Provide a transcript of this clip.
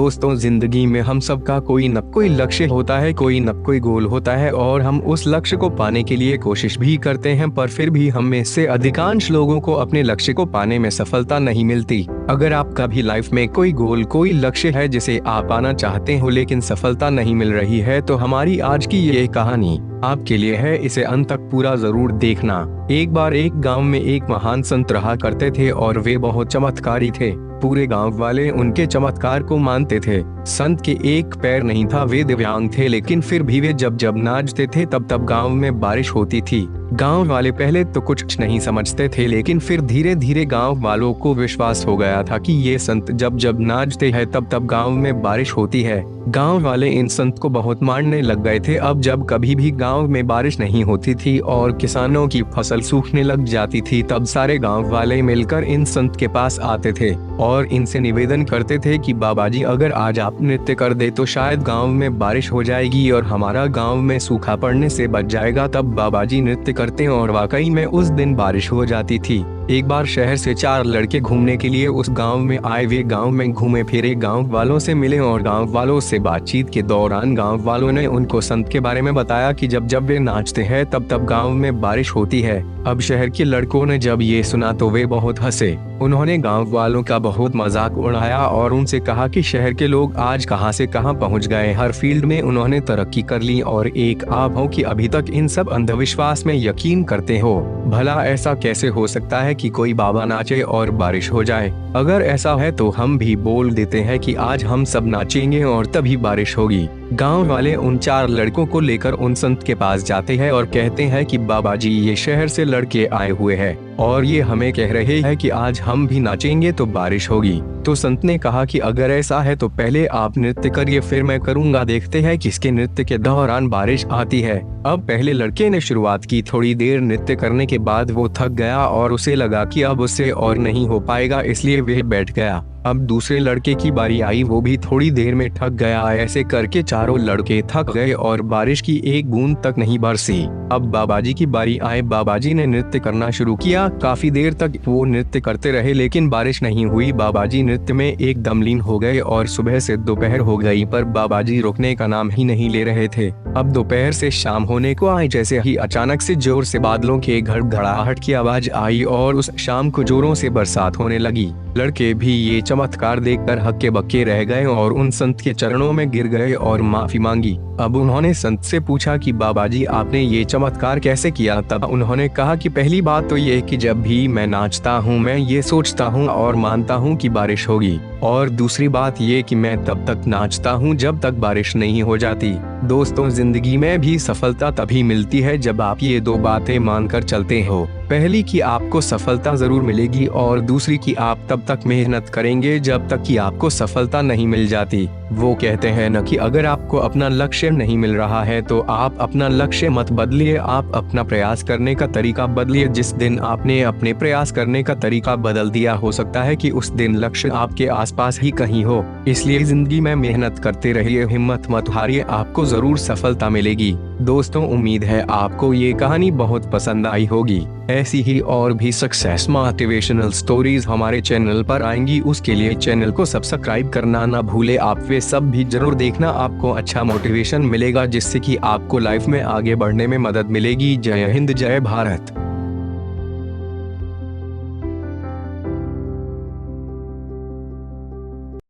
दोस्तों, जिंदगी में हम सबका कोई न कोई लक्ष्य होता है, कोई न कोई गोल होता है और हम उस लक्ष्य को पाने के लिए कोशिश भी करते हैं, पर फिर भी हम में से अधिकांश लोगों को अपने लक्ष्य को पाने में सफलता नहीं मिलती। अगर आपका भी लाइफ में कोई गोल, कोई लक्ष्य है जिसे आप पाना चाहते हो लेकिन सफलता नहीं मिल रही है, तो हमारी आज की ये कहानी आपके लिए है। इसे अंत तक पूरा जरूर देखना। एक बार एक गांव में एक महान संत रहा करते थे और वे बहुत चमत्कारी थे। पूरे गांव वाले उनके चमत्कार को मानते थे। संत के एक पैर नहीं था, वे दिव्यांग थे, लेकिन फिर भी वे जब जब नाचते थे तब तब गांव में बारिश होती थी। गांव वाले पहले तो कुछ नहीं समझते थे, लेकिन फिर धीरे धीरे गांव वालों को विश्वास हो गया था कि ये संत जब जब नाचते हैं तब तब गांव में बारिश होती है। गांव वाले इन संत को बहुत मानने लग गए थे। अब जब कभी भी गांव में बारिश नहीं होती थी और किसानों की फसल सूखने लग जाती थी, तब सारे गांव वाले मिलकर इन संत के पास आते थे और इनसे निवेदन करते थे कि बाबा जी, अगर आज आप नृत्य कर दे तो शायद गांव में बारिश हो जाएगी और हमारा गांव में सूखा पड़ने से बच जाएगा। तब बाबा जी नृत्य करते और वाकई में उस दिन बारिश हो जाती थी। एक बार शहर से 4 लड़के घूमने के लिए उस गांव में आए। वे गांव में घूमे फिरे, गांव वालों से मिले और गांव वालों से बातचीत के दौरान गांव वालों ने उनको संत के बारे में बताया कि जब जब वे नाचते हैं तब तब गांव में बारिश होती है। अब शहर के लड़कों ने जब ये सुना तो वे बहुत हंसे। उन्होंने गांव वालों का बहुत मजाक उड़ाया और उनसे कहा कि शहर के लोग आज कहां से कहां पहुंच गए। हर फील्ड में उन्होंने तरक्की कर ली और एक आप हो कि अभी तक इन सब अंधविश्वास में यकीन करते हो। भला ऐसा कैसे हो सकता है कि कोई बाबा नाचे और बारिश हो जाए? अगर ऐसा है तो हम भी बोल देते हैं कि आज हम सब नाचेंगे और तभी बारिश होगी। गांव वाले उन 4 लड़कों को लेकर उन संत के पास जाते हैं और कहते हैं कि बाबा जी, ये शहर से लड़के आए हुए हैं और ये हमें कह रहे हैं कि आज हम भी नाचेंगे तो बारिश होगी। तो संत ने कहा कि अगर ऐसा है तो पहले आप नृत्य करिए, फिर मैं करूंगा। देखते हैं किसके नृत्य के दौरान बारिश आती है। अब पहले लड़के ने शुरुआत की। थोड़ी देर नृत्य करने के बाद वो थक गया और उसे लगा कि अब उससे और नहीं हो पाएगा, इसलिए वह बैठ गया। अब दूसरे लड़के की बारी आई, वो भी थोड़ी देर में थक गया। ऐसे करके चारों लड़के थक गए और बारिश की एक बूंद तक नहीं बरसी। अब बाबाजी की बारी आई। बाबाजी ने नृत्य करना शुरू किया। काफी देर तक वो नृत्य करते रहे लेकिन बारिश नहीं हुई। बाबाजी नृत्य में एकदम लीन हो गए और सुबह से दोपहर हो गई, पर बाबाजी रुकने का नाम ही नहीं ले रहे थे। अब दोपहर से शाम होने को आई। जैसे ही अचानक से जोर से बादलों के घड़घड़ाहट की आवाज आई और उस शाम को जोरों से बरसात होने लगी। लड़के भी ये चमत्कार देखकर हक्के बक्के रह गए और उन संत के चरणों में गिर गए और माफी मांगी। अब उन्होंने संत से पूछा कि बाबा जी, आपने ये चमत्कार कैसे किया? तब उन्होंने कहा कि पहली बात तो ये कि जब भी मैं नाचता हूँ मैं ये सोचता हूँ और मानता हूँ कि बारिश होगी, और दूसरी बात ये कि मैं तब तक नाचता हूँ जब तक बारिश नहीं हो जाती। दोस्तों, जिंदगी में भी सफलता तभी मिलती है जब आप ये 2 बातें मानकर चलते हो। पहली कि आपको सफलता जरूर मिलेगी और दूसरी कि आप तब तक मेहनत करेंगे जब तक कि आपको सफलता नहीं मिल जाती। वो कहते हैं न कि अगर आपको अपना लक्ष्य नहीं मिल रहा है तो आप अपना लक्ष्य मत बदलिए, आप अपना प्रयास करने का तरीका बदलिए। जिस दिन आपने अपने प्रयास करने का तरीका बदल दिया, हो सकता है कि उस दिन लक्ष्य आपके आसपास ही कहीं हो। इसलिए जिंदगी में मेहनत करते रहिए, हिम्मत मत हारिए, आपको जरूर सफलता मिलेगी। दोस्तों, उम्मीद है आपको ये कहानी बहुत पसंद आई होगी। ऐसी ही और भी सक्सेस मोटिवेशनल स्टोरीज हमारे चैनल पर आएंगी। उसके लिए चैनल को सब्सक्राइब करना ना भूले। आप वे सब भी जरूर देखना, आपको अच्छा मोटिवेशन मिलेगा जिससे कि आपको लाइफ में आगे बढ़ने में मदद मिलेगी। जय हिंद, जय भारत।